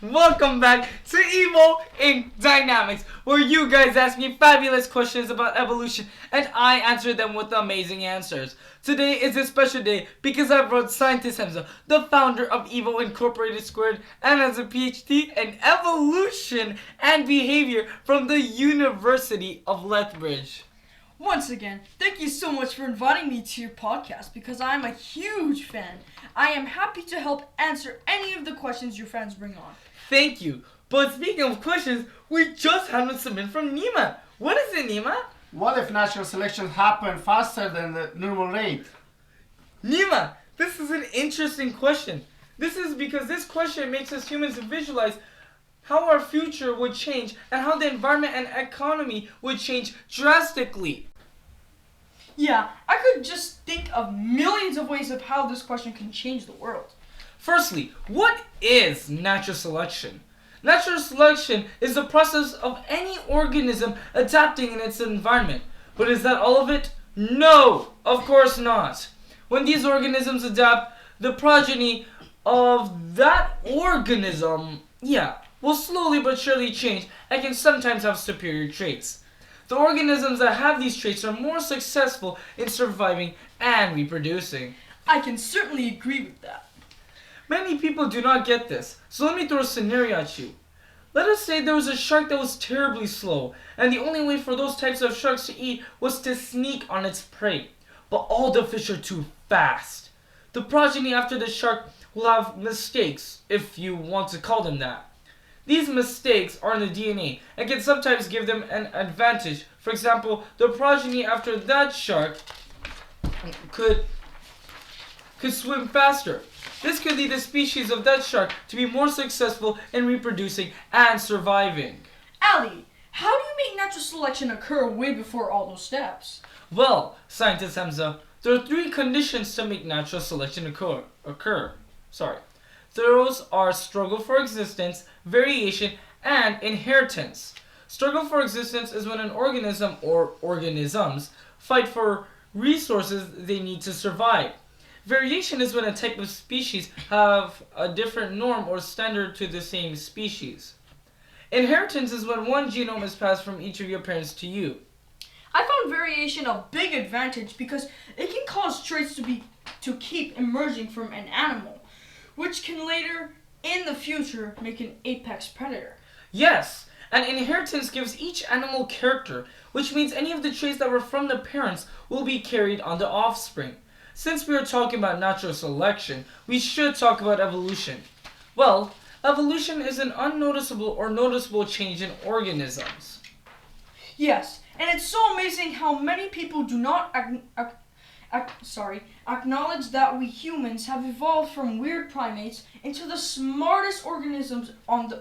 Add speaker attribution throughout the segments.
Speaker 1: Welcome back to Evo in Dynamics, where you guys ask me fabulous questions about evolution and I answer them with amazing answers. Today is a special day because I brought scientist Hamza, the founder of Evo Incorporated Squared, and has a PhD in evolution and behavior from the University of Lethbridge.
Speaker 2: Once again, thank you so much for inviting me to your podcast because I'm a huge fan. I am happy to help answer any of the questions your fans bring on.
Speaker 1: Thank you. But speaking of questions, we just had one submitted from Nima. What is it, Nima?
Speaker 3: What if natural selection happened faster than the normal rate?
Speaker 1: Nima, this is an interesting question. This is because this question makes us humans visualize how our future would change and how the environment and economy would change drastically.
Speaker 2: Yeah, I could just think of millions of ways of how this question can change the world.
Speaker 1: Firstly, what is natural selection? Natural selection is the process of any organism adapting in its environment. But is that all of it? No, of course not. When these organisms adapt, the progeny of that organism, will slowly but surely change and can sometimes have superior traits. The organisms that have these traits are more successful in surviving and reproducing.
Speaker 2: I can certainly agree with that.
Speaker 1: Many people do not get this, so let me throw a scenario at you. Let us say there was a shark that was terribly slow, and the only way for those types of sharks to eat was to sneak on its prey. But all the fish are too fast. The progeny after the shark will have mistakes, if you want to call them that. These mistakes are in the DNA and can sometimes give them an advantage. For example, the progeny after that shark could swim faster. This could lead the species of that shark to be more successful in reproducing and surviving.
Speaker 2: Ali, how do you make natural selection occur way before all those steps?
Speaker 1: Well, scientist Hamza, there are three conditions to make natural selection occur. Those are struggle for existence, variation, and inheritance. Struggle for existence is when an organism or organisms fight for resources they need to survive. Variation is when a type of species have a different norm or standard to the same species. Inheritance is when one genome is passed from each of your parents to you.
Speaker 2: I found variation a big advantage because it can cause traits to keep emerging from an animal, which can later, in the future, make an apex predator.
Speaker 1: Yes, and inheritance gives each animal character, which means any of the traits that were from the parents will be carried on the offspring. Since we are talking about natural selection, we should talk about evolution. Well, evolution is an unnoticeable or noticeable change in organisms.
Speaker 2: Yes, and it's so amazing how many people do not acknowledge that we humans have evolved from weird primates into the smartest organisms on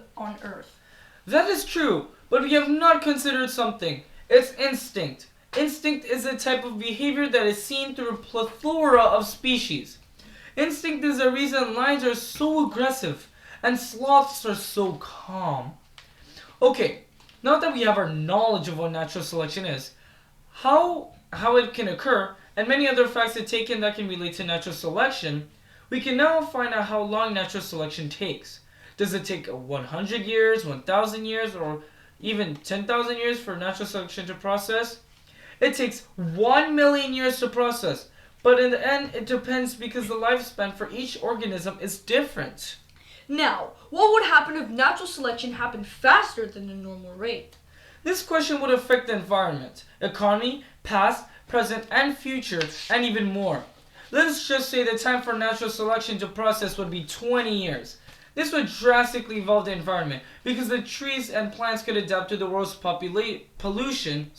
Speaker 2: Earth.
Speaker 1: That is true, but we have not considered something. It's instinct. Instinct is a type of behavior that is seen through a plethora of species. Instinct is the reason lions are so aggressive and sloths are so calm. Okay, now that we have our knowledge of what natural selection is, how it can occur, and many other facts to take in that can relate to natural selection, we can now find out how long natural selection takes. Does it take 100 years, 1,000 years, or even 10,000 years for natural selection to process? It takes 1 million years to process, but in the end it depends because the lifespan for each organism is different.
Speaker 2: Now, what would happen if natural selection happened faster than the normal rate?
Speaker 1: This question would affect the environment, economy, past, present, and future, and even more. Let's just say the time for natural selection to process would be 20 years. This would drastically evolve the environment because the trees and plants could adapt to the world's pollution,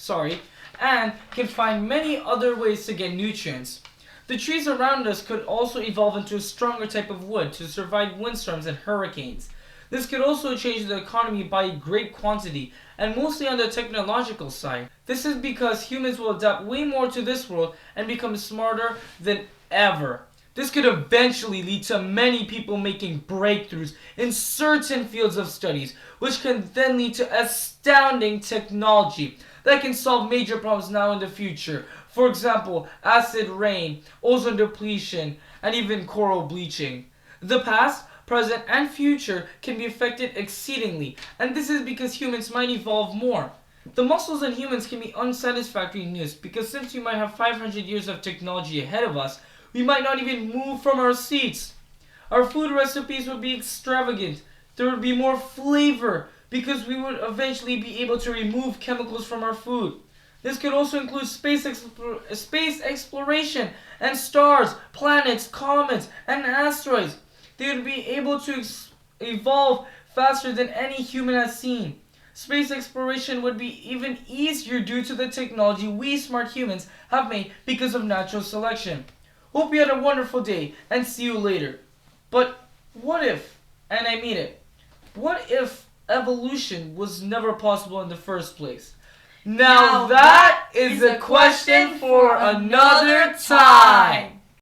Speaker 1: and can find many other ways to get nutrients. The trees around us could also evolve into a stronger type of wood to survive windstorms and hurricanes. This could also change the economy by a great quantity, and mostly on the technological side. This is because humans will adapt way more to this world and become smarter than ever. This could eventually lead to many people making breakthroughs in certain fields of studies, which can then lead to astounding technology that can solve major problems now in the future. For example, acid rain, ozone depletion, and even coral bleaching. The past, present, and future can be affected exceedingly, and this is because humans might evolve more. The muscles in humans can be unsatisfactory news because since we might have 500 years of technology ahead of us, we might not even move from our seats. Our food recipes would be extravagant. There would be more flavor because we would eventually be able to remove chemicals from our food. This could also include space exploration and stars, planets, comets, and asteroids. They would be able to evolve faster than any human has seen. Space exploration would be even easier due to the technology we smart humans have made because of natural selection. Hope you had a wonderful day and see you later. But what if, and I mean it, what if evolution was never possible in the first place? Now that is a question for another time.